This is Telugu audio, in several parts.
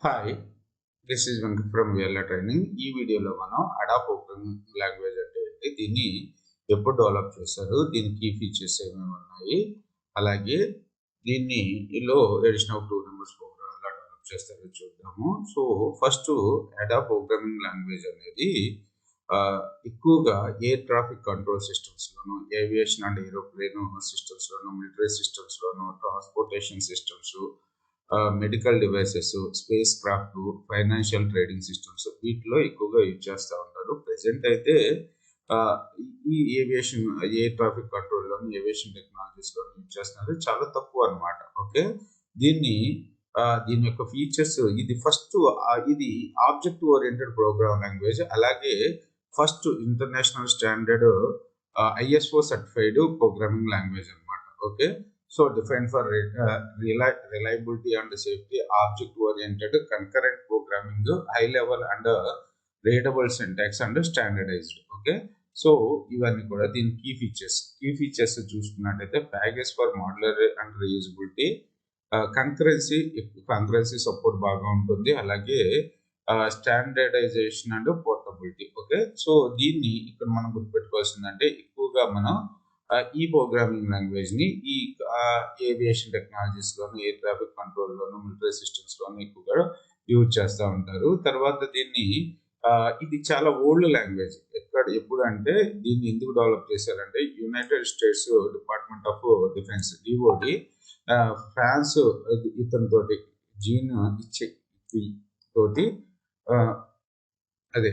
Hi this is Venkat from VLA training. ఈ వీడియోలో మనం అడా ప్రోగ్రామింగ్ లాంగ్వేజ్ అంటే ఏంటి, దీన్ని ఎప్పుడు డెవలప్ చేశారు, దీని కీ ఫీచర్స్ ఏమేమి ఉన్నాయి, అలాగే దీన్ని లో ఎడిషన్ ఆఫ్ 2 నెంబర్స్ ప్రోగ్రామ్ ఎలా డెవలప్ చేస్తారో చూద్దాము. So first Ada programming language అనేది ఎక్కువగా ఎయిర్ ట్రాఫిక్ కంట్రోల్ సిస్టమ్స్లోను, ఏవియేషన్ అండ్ ఏరోప్లేన్ సిస్టమ్స్లోను, మిలిటరీ సిస్టమ్స్లోను, transportation systems, medical devices, spacecraft, financial trading systems వీటిలో ఎక్కువగా యూజ్ చేస్తూ ఉంటారు. ప్రెసెంట్ అయితే ఈ ఏవియేషన్ ఎయిర్ ట్రాఫిక్ కంట్రోల్లోని, ఏవియేషన్ టెక్నాలజీస్లోని యూజ్ చేస్తున్నారు, చాలా తక్కువ అనమాట. ఓకే, దీన్ని దీని యొక్క ఫీచర్స్, ఇది ఫస్ట్ ఇది ఆబ్జెక్ట్ ఓరియంటెడ్ ప్రోగ్రామ్ లాంగ్వేజ్, అలాగే first international standard ISO certified programming language అనమాట. Okay, so defined for reliability and safety, object oriented, concurrent programming, high level and readable syntax and standardized. Okay, so ఇవన్నీ కూడా దీని కీ ఫీచర్స్ చూసుకున్నట్టయితే package for modular and reusability, concurrency support బాగా ఉంటుంది, అలాగే standardization and portability. Okay, so దీన్ని ఇక్కడ మనం గుర్తుపెట్టుకోవాల్సిందంటే ఎక్కువగా మనం ఈ ప్రోగ్రామింగ్ లాంగ్వేజ్ ని ఈ ఏవియేషన్ టెక్నాలజీస్ లోను, ఎయిర్ ట్రాఫిక్ కంట్రోల్ లోను, మిలిటరీ సిస్టమ్స్ లోను ఎక్కువగా యూజ్ చేస్తూ ఉంటారు. తర్వాత దీన్ని ఇది చాలా ఓల్డ్ లాంగ్వేజ్. ఎప్పుడు అంటే దీన్ని ఎందుకు డెవలప్ చేశారంటే United States Department of Defence DOD France ఇతనితోటి జీన్ ఇచ్చే తోటి అదే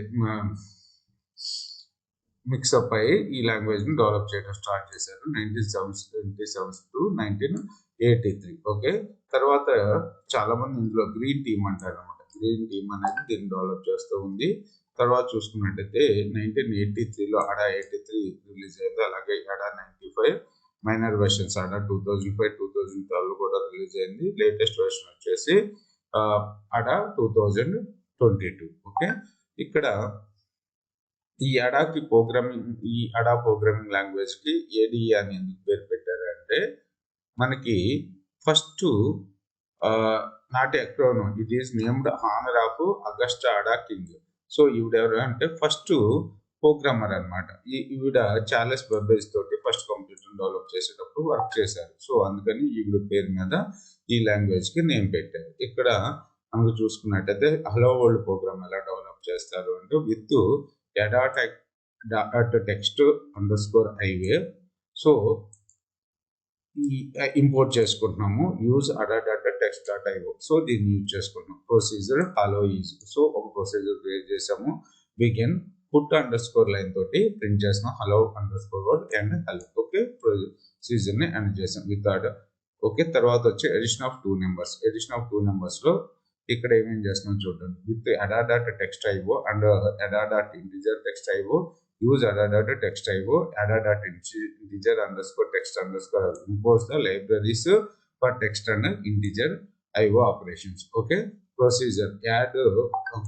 మిక్సప్ అయ్యి ఈ లాంగ్వేజ్ ని డెవలప్ చేయడం స్టార్ట్ చేశారు 1977 to 1983. ఓకే, తర్వాత చాలా మంది ఇందులో గ్రీన్ టీమ్ అంటారు అనమాట. గ్రీన్ టీమ్ అనేది దీన్ని డెవలప్ చేస్తూ ఉంది. తర్వాత చూసుకున్నట్టయితే 1983లో అడా 83 రిలీజ్ అయింది, అలాగే అడా 95 మైనర్ వెర్షన్స్, అడా 2005, 2012 కూడా రిలీజ్ అయింది. లేటెస్ట్ వెర్షన్ వచ్చేసి అడా 2022. ఓకే, ఇక్కడ ఈ అడా ప్రోగ్రామింగ్ లాంగ్వేజ్ కి ADE అని ఎందుకు పేరు పెట్టారు అంటే, మనకి first not acronym, it is named honour of Augusta Ada King. So ఈవిడెవరు అంటే ఫస్ట్ ప్రోగ్రామర్ అనమాట. ఈవిడ చార్లెస్ బెబ్బేజ్ తోటి ఫస్ట్ కంప్యూటర్ డెవలప్ చేసేటప్పుడు వర్క్ చేశారు. సో అందుకని ఈవిడ పేరు మీద ఈ లాంగ్వేజ్ కి నేమ్ పెట్టారు. ఇక్కడ మనకు చూసుకున్నట్టయితే హలో వరల్డ్ ప్రోగ్రామ్ ఎలా డెవలప్ చేస్తారు అంటే, with text underscore iwave. So ఈ ఇంపోర్ట్ చేసుకుంటున్నాము, యూజ్ ada.text.io. సో దీన్ని యూజ్ చేసుకుంటున్నాం. ప్రొసీజర్ హలో ఈజ్, సో ఒక ప్రొసీజర్ క్రియేట్ చేసాము. బిగిన్ పుట్ అండర్స్కోర్ లైన్ తోటి ప్రింట్ చేస్తున్నాం hello underscore word and hello. Okay, procedure ని ఎండ్ చేసాం విత్ ఆర్డర్. ఓకే, తర్వాత వచ్చి ఎడిషన్ ఆఫ్ 2 నెంబర్స్ లో ఇక్కడ ఏమేం చేస్తున్నాం చూడండి. With ada.text.io and ada.integer.text.io, use ada.text.io, ada.integer underscore text underscore imports the libraries for text and integer IO operations. Okay, procedure add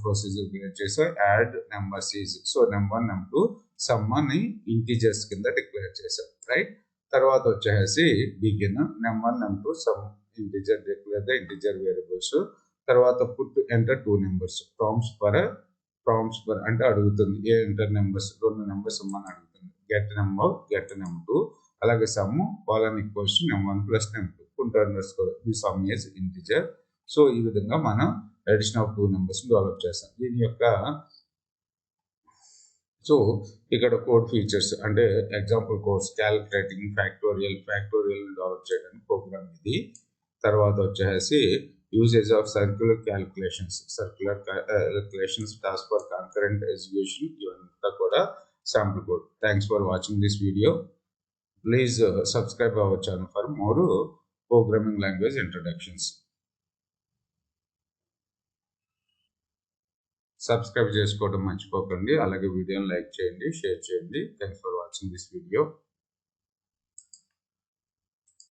procedure create చేసాం, add numbers is, so num1 num2 sum అని ఇంటిజర్స్ కింద డిక్లేర్ చేసాం, రైట్. తర్వాత వచ్చేసి begin num1 num2 sum integer, declare the integer variables. తర్వాత put enter 2 numbers, prompts per అంటే అడుగుతుంది ఏ ఎంటర్ నెంబర్స్, 2 నెంబర్స్ అని అడుగుతుంది. గెట్ num2, అలాగే సమ్ వాళ్ళని equals to num1 plus num2, put underscore the some is integer. So ఈ విధంగా మనం అడిషన్ ఆఫ్ 2 నెంబర్స్ డెవలప్ చేస్తాం. దీని యొక్క సో ఇక్కడ కోడ్ ఫీచర్స్ అంటే example codes, calculating factorial develop చేయడానికి ప్రోగ్రామ్ ఇది. తర్వాత వచ్చేసి usage of circular calculations, task for concurrent execution, ఇవంతా కూడా sample code. Thanks for watching this video. Please subscribe our channel for more programming language introductions. Subscribe చేసుకోవడం మర్చిపోకండి, అలాగే వీడియోని లైక్ చేయండి, షేర్ చేయండి. Thanks for watching this video.